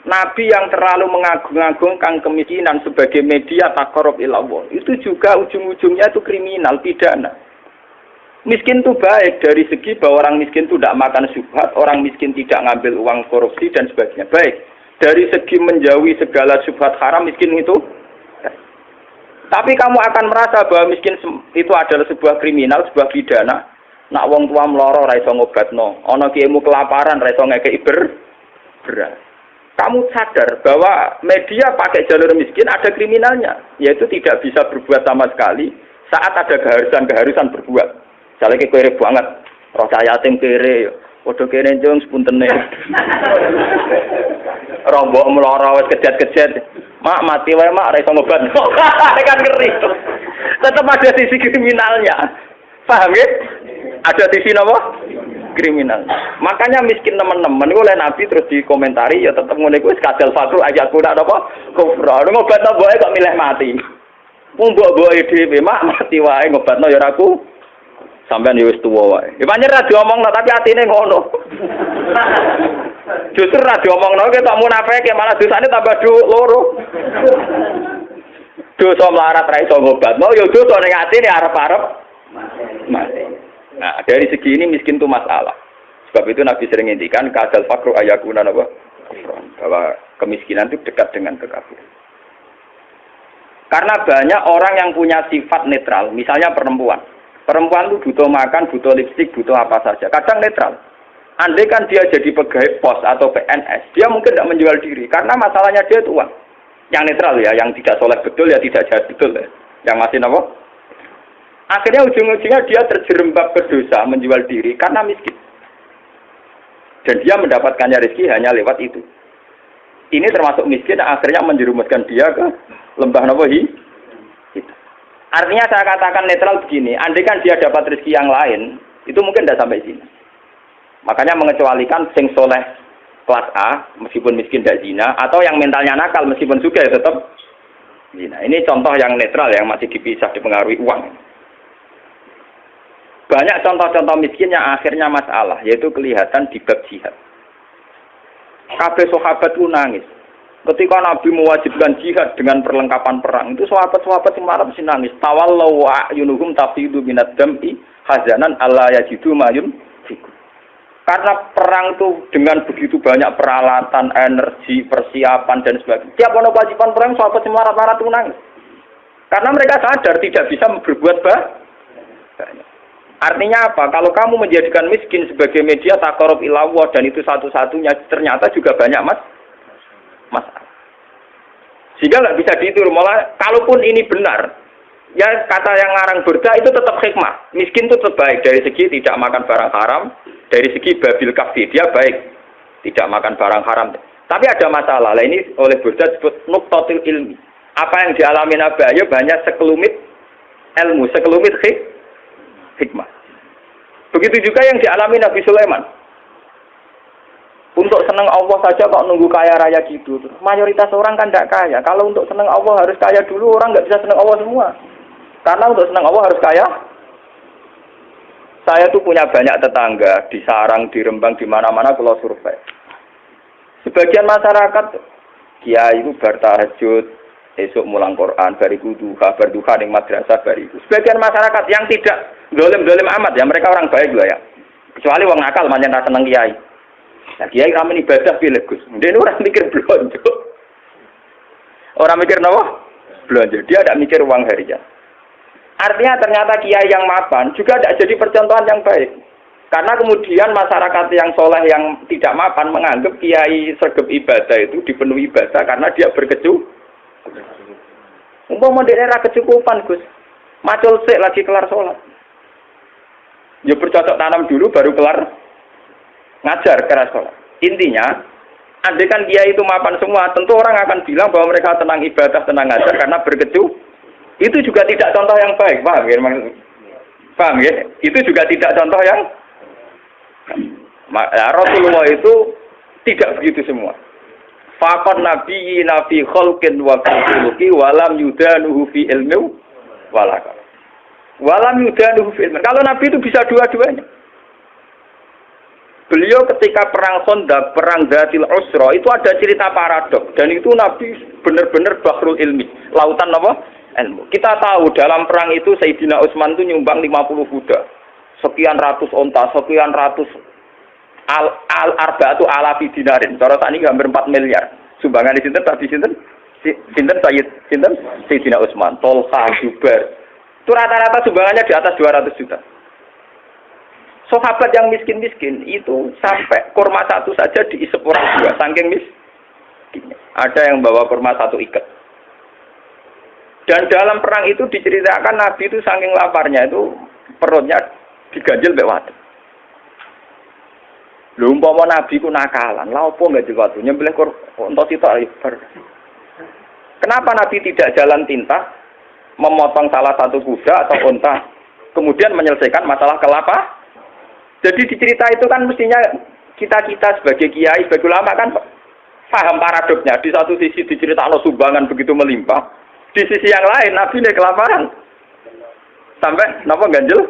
Nabi yang terlalu mengagung-agungkan kemiskinan sebagai media taqarrub ilallah, itu juga ujung-ujungnya itu kriminal, pidana. Miskin itu baik dari segi bahwa orang miskin itu tidak makan syubhat, orang miskin tidak ngambil uang korupsi dan sebagainya. Baik. Dari segi menjauhi segala syubhat haram, miskin itu baik. Tapi kamu akan merasa bahwa miskin itu adalah sebuah kriminal, sebuah pidana. Nak wong tua mloro ra iso ngobatno, ana kiaimu kelaparan ra iso ngekeki beras. Kamu sadar bahwa media pakai jalur miskin ada kriminalnya, yaitu tidak bisa berbuat sama sekali saat ada keharusan berbuat. Misalnya kere banget, roh yatim kere, waduh kere jeng sepuntene. Rombok meloro wis kejet-kejet. Mak mati wae mak ra iso ngobat. Kan ngeri. Tetap ada sisi kriminalnya. Paham ya? Ada sisi apa? Kriminal. Makanya miskin teman-teman oleh Nabi terus dikomentari ya tetap ngene kuwi kadal fakru ayat kuda apa? Kufra. Ngobatno mboke kok milih mati. Wong mbok-mboke dhewe mak mati wae ngobatno ya ora ku. Sampeyan ya wis tuwa wae. Ya pancen ra diomongno tapi atine ngono. Justru ra diomongno ketok munafike malah dosane tambah loro. Dosa melarat ra iso ngobatno ya dosa ning atine arep-arep mati. Nah, dari segi ini miskin itu masalah. Sebab itu Nabi sering ngintikan kadal fakru ayakuna apa? Bahwa kemiskinan itu dekat dengan kekafiran. Karena banyak orang yang punya sifat netral, misalnya perempuan. Perempuan itu butuh makan, butuh lipstik, butuh apa saja. Kadang netral. Andai kan dia jadi pegawai pos atau PNS, dia mungkin tidak menjual diri. Karena masalahnya dia itu uang. Yang netral ya, yang tidak soleh betul ya tidak jahat betul ya. Yang masih apa? Akhirnya ujung-ujungnya dia terjerembab ke dosa menjual diri karena miskin. Dan dia mendapatkannya rezeki hanya lewat itu. Ini termasuk miskin yang akhirnya menjerumuskan dia ke lembah nawahi. Artinya saya katakan netral begini, andai kan dia dapat rezeki yang lain, itu mungkin tidak sampai sini. Makanya mengecualikan sing soleh kelas A, meskipun miskin tidak zina, atau yang mentalnya nakal meskipun juga ya tetap zina. Ini contoh yang netral yang masih dipisah dipengaruhi uang. Banyak contoh-contoh miskin yang akhirnya masalah, yaitu kelihatan di bab jihad. Kabeh sahabat itu nangis. Ketika Nabi mewajibkan jihad dengan perlengkapan perang, itu sahabat-sahabat yang marah mesti nangis. Tawallau wa'yunuhum tafidu minad dam'i hazanan alla yajidu mayun fikum. Karena perang itu dengan begitu banyak peralatan, energi, persiapan dan sebagainya. Tiap ono kewajiban perang sahabat yang marah-marah itu nangis. Karena mereka sadar tidak bisa berbuat banyak. Artinya apa? Kalau kamu menjadikan miskin sebagai media taqarrub ilallah dan itu satu-satunya, ternyata juga banyak masalah. Sehingga nggak bisa ditur. Malah kalaupun ini benar, ya kata yang ngarang Burda itu tetap hikmah. Miskin itu tetap baik dari segi tidak makan barang haram, dari segi babil kafir dia baik, tidak makan barang haram. Tapi ada masalah. Lah ini oleh Burda disebut nuqtatul ilmi. Apa yang dialami Nabi Ayub banyak sekelumit ilmu, sekelumit hikmah. Begitu juga yang dialami Nabi Sulaiman. Untuk senang Allah saja kok nunggu kaya raya gitu. Mayoritas orang kan tidak kaya. Kalau untuk senang Allah harus kaya dulu, orang nggak bisa senang Allah semua. Karena untuk senang Allah harus kaya. Saya tuh punya banyak tetangga di Sarang, di Rembang, di mana-mana kalau survei. Sebagian masyarakat, kiai itu bertahajud, esok mulang Quran, bariku duha, berduha di madrasah bariku. Sebagian masyarakat yang tidak dolim-dolim amat ya, mereka orang baik lah ya. Kecuali orang nakal, manjan rasa senang kiai. Nah, kiai ramen ibadah pilih Gus. Dia orang mikir belanja. Orang mikir apa? Belanja. Dia tidak mikir uang harian. Artinya ternyata kiai yang mapan juga tidak jadi percontohan yang baik. Karena kemudian masyarakat yang soleh yang tidak mapan menganggap kiai sergap ibadah itu dipenuhi ibadah karena dia umpama daerah kecukupan Gus. Macul sik lagi kelar sholat. Ya bercocok tanam dulu baru kelar ngajar keras sholat. Intinya, andai kan kiai itu mapan semua, tentu orang akan bilang bahwa mereka tenang ibadah, tenang ngajar karena itu juga tidak contoh yang baik, paham ya? Paham ya? Itu juga tidak contoh yang Rasulullah itu tidak begitu semua. Faqad nabiyina fi khalqin wa fi khuluqi walam yudanuhu fi ilmi walaka. Walam yudanuhu fi ilmi. Kalau Nabi itu bisa dua-duanya. beliau ketika perang Khandaq, perang Dzatil Usra itu ada cerita paradok dan itu Nabi benar-benar bahrul ilmi, lautan apa? Ilmu. Kita tahu dalam perang itu Sayyidina Utsman itu nyumbang 50 kuda, sekian ratus onta, sekian ratus al-arba'atu alafi dinarin. Cara tadi hampir 4 miliar. Sumbangan di sinten tadi sinten? Sinten Sayyidina Utsman, Tolha, Zubair. Itu rata-rata sumbangannya di atas 200 juta. Sahabat yang miskin-miskin itu sampai kurma satu saja diisep orang dua, saking miskin. Ada yang bawa kurma satu ikat. Dan dalam perang itu diceritakan Nabi itu saking laparnya itu perutnya diganjel mbek watu. Lho umpama Nabi ku nakalan, lha opo enggak diwatu nyembelih unta sitok ibar. Kenapa Nabi tidak jalan tinta memotong salah satu kuda atau unta kemudian menyelesaikan masalah kelapa? Jadi di cerita itu kan mestinya kita sebagai kiai, sebagai ulama kan paham paradoknya. Di satu sisi diceritakan sumbangan begitu melimpah, di sisi yang lain Nabi ini kelaparan. Sampai napa ganjel?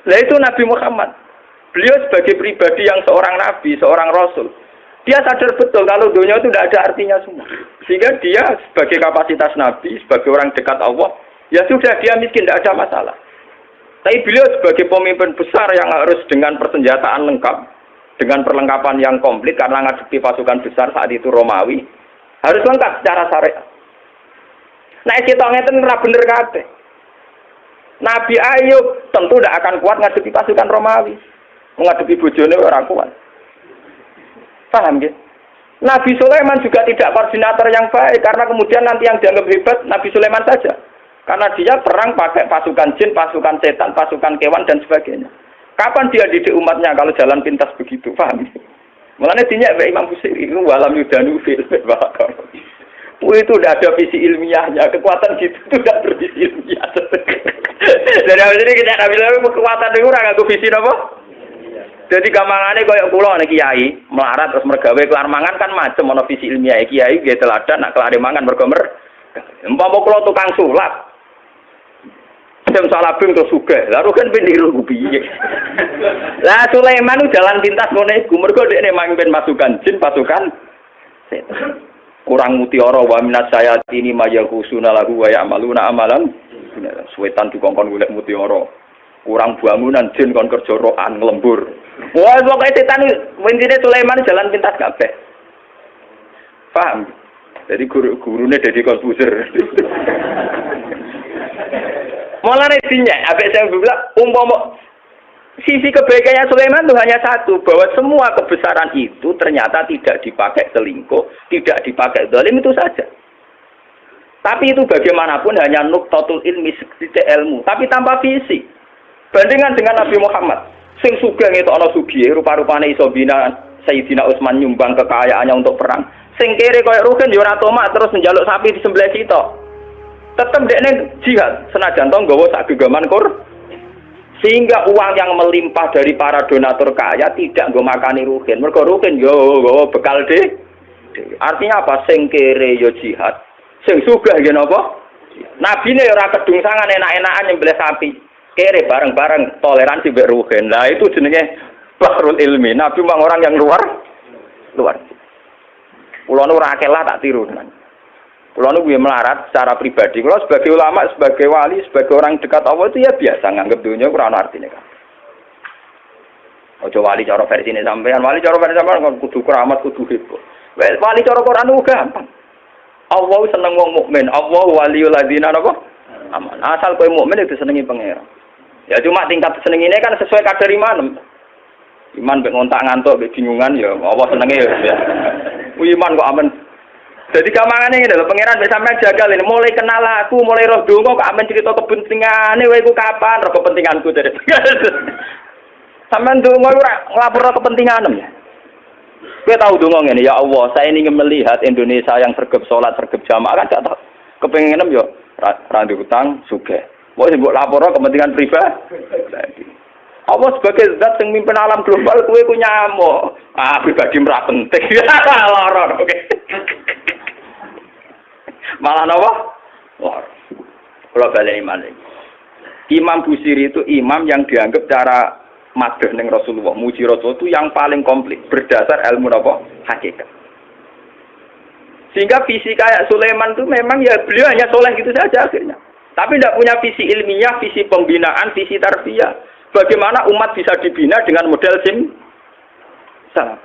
Nah itu Nabi Muhammad. Beliau sebagai pribadi yang seorang nabi, seorang rasul, dia sadar betul kalau dunia itu tidak ada artinya semua. Sehingga dia sebagai kapasitas nabi, sebagai orang dekat Allah, ya sudah dia miskin, tidak ada masalah. Tapi beliau sebagai pemimpin besar yang harus dengan persenjataan lengkap, dengan perlengkapan yang komplit karena ngadepi pasukan besar saat itu Romawi, harus lengkap secara syariat. Nah, kita ngeten ora bener kabeh. Nabi Ayub tentu tidak akan kuat ngadepi pasukan Romawi. Menghadapi bojone ora kuat. Paham nggih? Nabi Sulaiman juga tidak koordinator yang baik karena kemudian nanti yang dianggap hebat Nabi Sulaiman saja. Karena dia perang pakai pasukan jin, pasukan setan, pasukan kewan, dan sebagainya. Kapan dia didik umatnya kalau jalan pintas begitu? Paham? Mulanya dinyak Imam Busiri, walam yudanu fil bakar. Itu udah ada visi ilmiahnya. Kekuatan gitu itu udah bervisi ilmiah. Dari awal ini kita bilang kekuatan itu orang aku visi apa? Jadi gampangannya kayak pulau nih kiai melarat terus mergawe kelar mangan kan macam ono visi ilmiah kiai gitu teladan nak kelar mangan bergomer. Empama pulau tukang sulap. Sem salah bing terus sugih. Lalu kan peniru piye. Lah Sulaiman itu jalan pintas ngono iku. Mergo dekne mamimpin pasukan jin, pasukan setan. Kurang mutiara wa minas sayatini mayaghusuna lahu wa ya'maluna amalan. Setan dikongkon golek mutiara. Kurang bangunan jin kon kerja rokan nglembur. Wah, pokoke setan intine Sulaiman jalan pintas kabeh. Paham? Jadi gurune Deddy Corbuzier. Mulane dinyak, abek saya bilang umpama sisi kebaikannya Sulaiman itu hanya satu, bahwa semua kebesaran itu ternyata tidak dipakai selingkuh, tidak dipakai zalim itu saja. Tapi itu bagaimanapun hanya nuqtatul ilmi, sedikit ilmu, tapi tanpa visi. Bandingan dengan Nabi Muhammad, sing sugih ngetokno sugih, rupa-rupane iso bina Sayyidina Utsman nyumbang kekayaannya untuk perang. Sing kere koyo Rukin yo ora tomak terus njaluk sapi di sebelah sitok. Tetap dekne jihad senajan to nggawa sak gegaman kur. Sehingga uang yang melimpah dari para donatur kaya tidak nggo makani Rukin. Mergo Rukin yo nggawa bekal de. Artinya apa? Sing kere yo jihad. Sing sugih yen apa? Nabine ora kedungsangan enak-enakan nyembelih sapi. Kere bareng-bareng toleransi mbek Rukin. Lah itu jenenge bahrul ilmi. Nabi memang orang yang luar. Kulo nu ora akelah tak tiru tenan. Kulo nu piye melarat secara pribadi. Kulo sebagai ulama, sebagai wali, sebagai orang dekat Allah itu ya biasa nganggep dunia ora ana artine kan. Ojo wali cara versine sampean, wali cara versi sampean kudu keramat, kudu heboh. Wali cara Quran ku gampang. Allah seneng wong mukmin, Allah waliyul ladzina napa? Aman. Asal kowe mukmin itu senengi pangeran. Ya cuma tingkat seneng ini kan sesuai kadar iman. Iman mek ngontak ngantuk mek bingungan ya Allah senenge ya. Iman kok aman. Jadi kamangane ngene lho pangeran mek sampean jagal ini mulai kenal aku, mulai roh donga kok amen cerita kepentingane kowe iku kapan roh kepentinganku dari. Sampean donga ora nglapor kepentinganem ya. Kowe tahu donga ngene ya Allah, saya ingin melihat Indonesia yang sergap salat, sergap jamaah kan gak kepengenem yo ra utang sugih. Mbok sing mbok lapor kepentingan pribadi. Allah sebagai zat yang mimpin alam global, kowe ku nyamuk. Ah, pribadi ora penting. Loro oke. Malah napa? Loro. Kalau balik iman. Imam Busiri itu imam yang dianggap cara madhah ning Rasulullah, muji Rasulullah itu yang paling komplit berdasar ilmu apa? Hakikat. Sehingga visi kayak Sulaiman itu memang ya beliau hanya soleh gitu saja akhirnya. Tapi tidak punya visi ilmiah, visi pembinaan, visi tarbiyah. Bagaimana umat bisa dibina dengan model salafi.